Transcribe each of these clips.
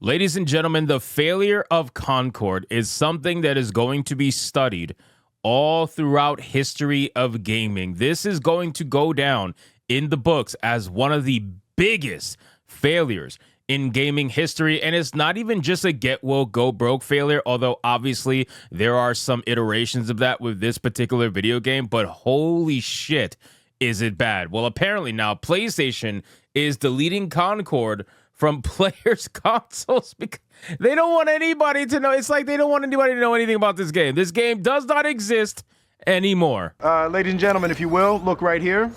Ladies and gentlemen, the failure of Concord is something that is going to be studied all throughout history of gaming. This is going to go down in the books as one of the biggest failures in gaming history. And it's not even just a get woke, go broke failure, although obviously there are some iterations of that with this particular video game, but holy shit, is it bad. Well, apparently now PlayStation is deleting Concord from players' consoles because they don't want anybody to know. It's like they don't want anybody to know anything about this game. This game does not exist anymore. Ladies and gentlemen, if you will, look right here.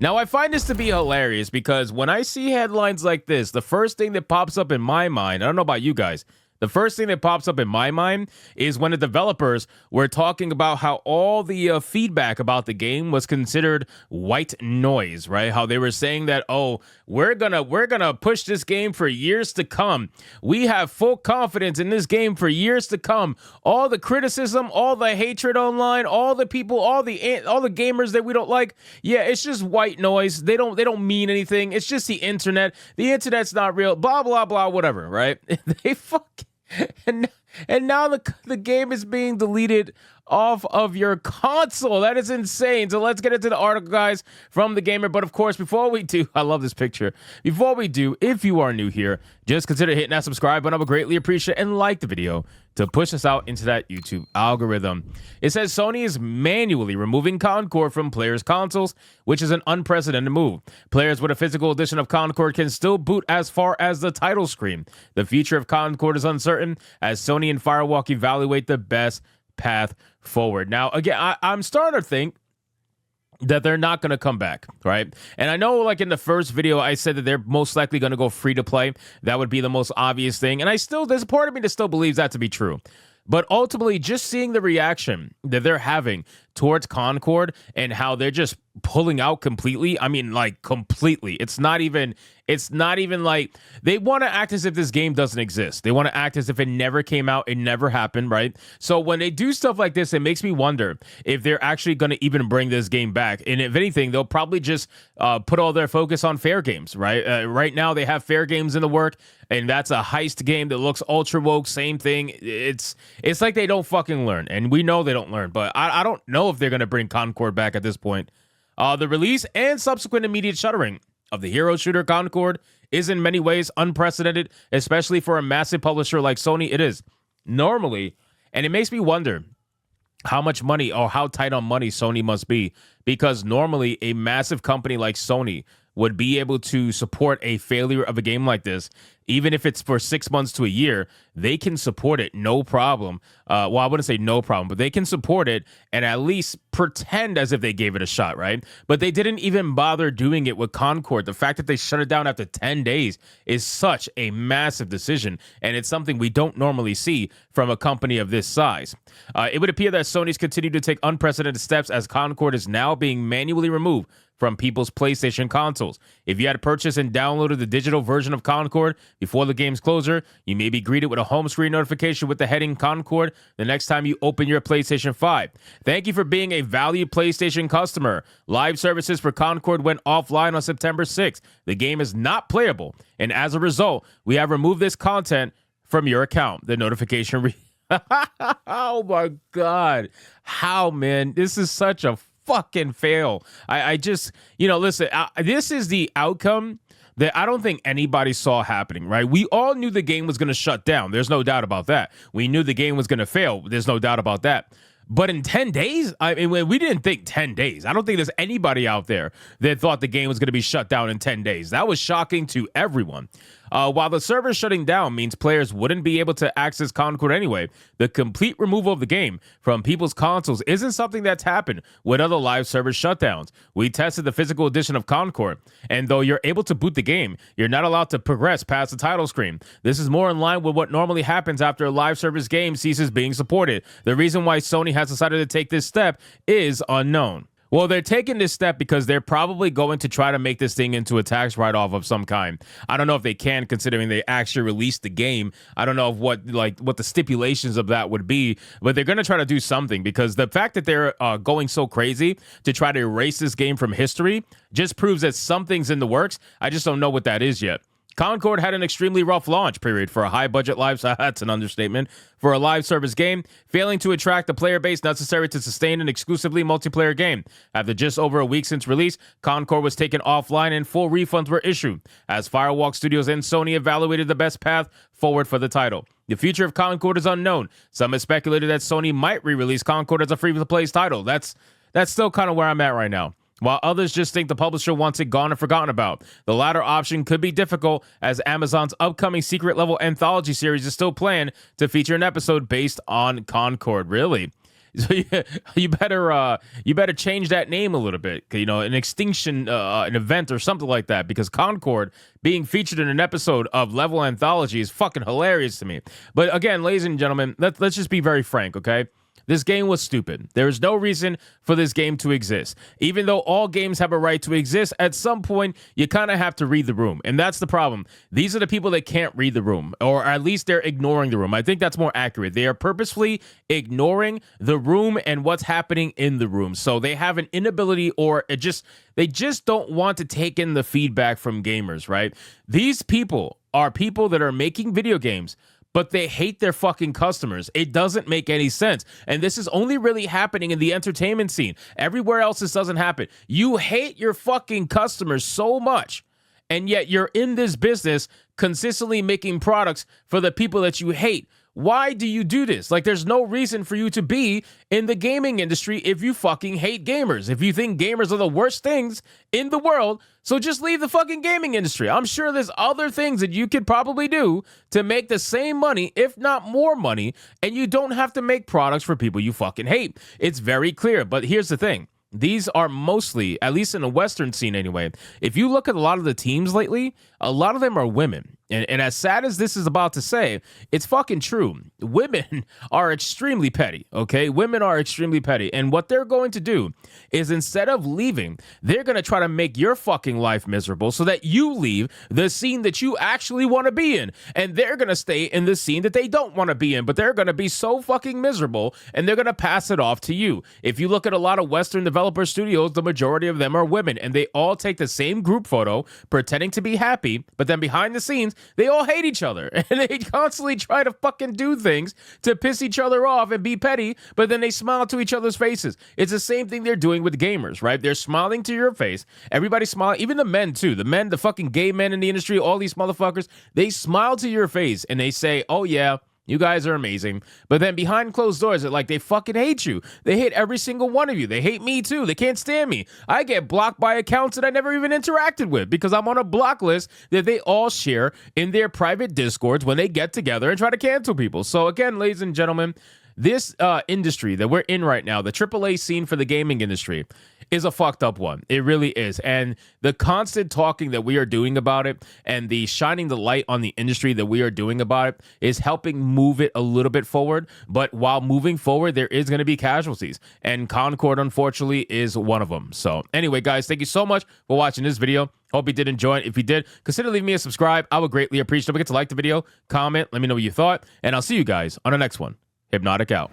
Now, I find this to be hilarious because when I see headlines like this, the first thing that pops up in my mind, I don't know about you guys, the first thing that pops up in my mind is when the developers were talking about how all the feedback about the game was considered white noise, right? How they were saying that, oh, we're gonna push this game for years to come. We have full confidence in this game for years to come. All the criticism, all the hatred online, all the people, all the gamers that we don't like, yeah, it's just white noise. They don't mean anything. It's just the internet. The internet's not real. Blah blah blah. Whatever, right? They fuck. And now the game is being deleted off of your console. That is insane. So let's get into the article, guys, from The Gamer. But of course, before we do, I love this picture. Before we do, if you are new here, just consider hitting that subscribe button. I would greatly appreciate it, and like the video to push us out into that YouTube algorithm. It says Sony is manually removing Concord from players' consoles, which is an unprecedented move. Players with a physical edition of Concord can still boot as far as the title screen. The future of Concord is uncertain as Sony and Firewalk evaluate the best path forward. Now, again, I'm starting to think that they're not going to come back, right? And I know, like in the first video, I said that they're most likely going to go free to play. That would be the most obvious thing. And there's a part of me that still believes that to be true. But ultimately, just seeing the reaction that they're having towards Concord and how they're just pulling out completely. I mean, like completely. It's not even like they want to act as if this game doesn't exist. They want to act as if it never came out. It never happened, right? So when they do stuff like this, it makes me wonder if they're actually going to even bring this game back. And if anything, they'll probably just put all their focus on fair games, right? Right now, they have fair games in the work, and that's a heist game that looks ultra woke. Same thing. It's like they don't fucking learn, and we know they don't learn. But I don't know if they're going to bring Concord back at this point. The release and subsequent immediate shuttering of the hero shooter Concord is in many ways unprecedented, especially for a massive publisher like Sony. It is normally, and it makes me wonder how much money or how tight on money Sony must be, because normally a massive company like Sony would be able to support a failure of a game like this. Even if it's for 6 months to a year, they can support it, no problem. Well, I wouldn't say no problem, but they can support it and at least pretend as if they gave it a shot, right? But they didn't even bother doing it with Concord. The fact that they shut it down after 10 days is such a massive decision, and it's something we don't normally see from a company of this size. It would appear that Sony's continued to take unprecedented steps as Concord is now being manually removed from people's PlayStation consoles. If you had purchased and downloaded the digital version of Concord before the game's closure, you may be greeted with a home screen notification with the heading Concord the next time you open your PlayStation 5. Thank you for being a valued PlayStation customer. Live services for Concord went offline on September 6th. The game is not playable, and as a result, we have removed this content from your account. The notification Oh my God. How, man? This is such a fucking fail. I just, listen, this is the outcome that I don't think anybody saw happening, right? We all knew the game was going to shut down. There's no doubt about that. We knew the game was going to fail. There's no doubt about that. But in 10 days, I mean, we didn't think 10 days. I don't think there's anybody out there that thought the game was going to be shut down in 10 days. That was shocking to everyone. While the server shutting down means players wouldn't be able to access Concord anyway, the complete removal of the game from people's consoles isn't something that's happened with other live server shutdowns. We tested the physical edition of Concord, and though you're able to boot the game, you're not allowed to progress past the title screen. This is more in line with what normally happens after a live service game ceases being supported. The reason why Sony has decided to take this step is unknown. Well, they're taking this step because they're probably going to try to make this thing into a tax write-off of some kind. I don't know if they can, considering they actually released the game. I don't know what the stipulations of that would be, but they're going to try to do something, because the fact that they're going so crazy to try to erase this game from history just proves that something's in the works. I just don't know what that is yet. Concord had an extremely rough launch period for a high-budget live. That's an understatement for a live service game, failing to attract the player base necessary to sustain an exclusively multiplayer game. After just over a week since release, Concord was taken offline and full refunds were issued as Firewalk Studios and Sony evaluated the best path forward for the title. The future of Concord is unknown. Some have speculated that Sony might re-release Concord as a free-to-play title. That's still kind of where I'm at right now, while others just think the publisher wants it gone and forgotten about. The latter option could be difficult, as Amazon's upcoming secret-level anthology series is still planned to feature an episode based on Concord. Really? So you better change that name a little bit. You know, an extinction, an event or something like that, because Concord being featured in an episode of Level Anthology is fucking hilarious to me. But again, ladies and gentlemen, let's just be very frank, okay? This game was stupid. There is no reason for this game to exist. Even though all games have a right to exist, at some point, you kind of have to read the room. And that's the problem. These are the people that can't read the room, or at least they're ignoring the room. I think that's more accurate. They are purposefully ignoring the room and what's happening in the room. So they have an inability, or they just don't want to take in the feedback from gamers, right? These people are people that are making video games, but they hate their fucking customers. It doesn't make any sense. And this is only really happening in the entertainment scene. Everywhere else, this doesn't happen. You hate your fucking customers so much, and yet you're in this business consistently making products for the people that you hate. Why do you do this? Like, there's no reason for you to be in the gaming industry if you fucking hate gamers. If you think gamers are the worst things in the world, so just leave the fucking gaming industry. I'm sure there's other things that you could probably do to make the same money, if not more money, and you don't have to make products for people you fucking hate. It's very clear. But here's the thing. These are mostly, at least in the Western scene anyway, if you look at a lot of the teams lately, a lot of them are women. And as sad as this is about to say, it's fucking true. Women are extremely petty, okay? Women are extremely petty. And what they're going to do is, instead of leaving, they're going to try to make your fucking life miserable so that you leave the scene that you actually want to be in. And they're going to stay in the scene that they don't want to be in. But they're going to be so fucking miserable, and they're going to pass it off to you. If you look at a lot of Western developer studios, the majority of them are women. And they all take the same group photo, pretending to be happy. But then behind the scenes, they all hate each other, and they constantly try to fucking do things to piss each other off and be petty, but then they smile to each other's faces. It's the same thing they're doing with gamers, right? They're smiling to your face. Everybody's smiling, even the men too. The men, the fucking gay men in the industry, all these motherfuckers, they smile to your face and they say, oh yeah, you guys are amazing. But then behind closed doors, they're like, they fucking hate you. They hate every single one of you. They hate me too. They can't stand me. I get blocked by accounts that I never even interacted with because I'm on a block list that they all share in their private discords when they get together and try to cancel people. So again, ladies and gentlemen, this industry that we're in right now, the AAA scene for the gaming industry, is a fucked up one. It really is. And the constant talking that we are doing about it and the shining the light on the industry that we are doing about it is helping move it a little bit forward. But while moving forward, there is going to be casualties. And Concord, unfortunately, is one of them. So anyway, guys, thank you so much for watching this video. Hope you did enjoy it. If you did, consider leaving me a subscribe. I would greatly appreciate it. Don't forget to like the video, comment, let me know what you thought, and I'll see you guys on the next one. Hypnotic out.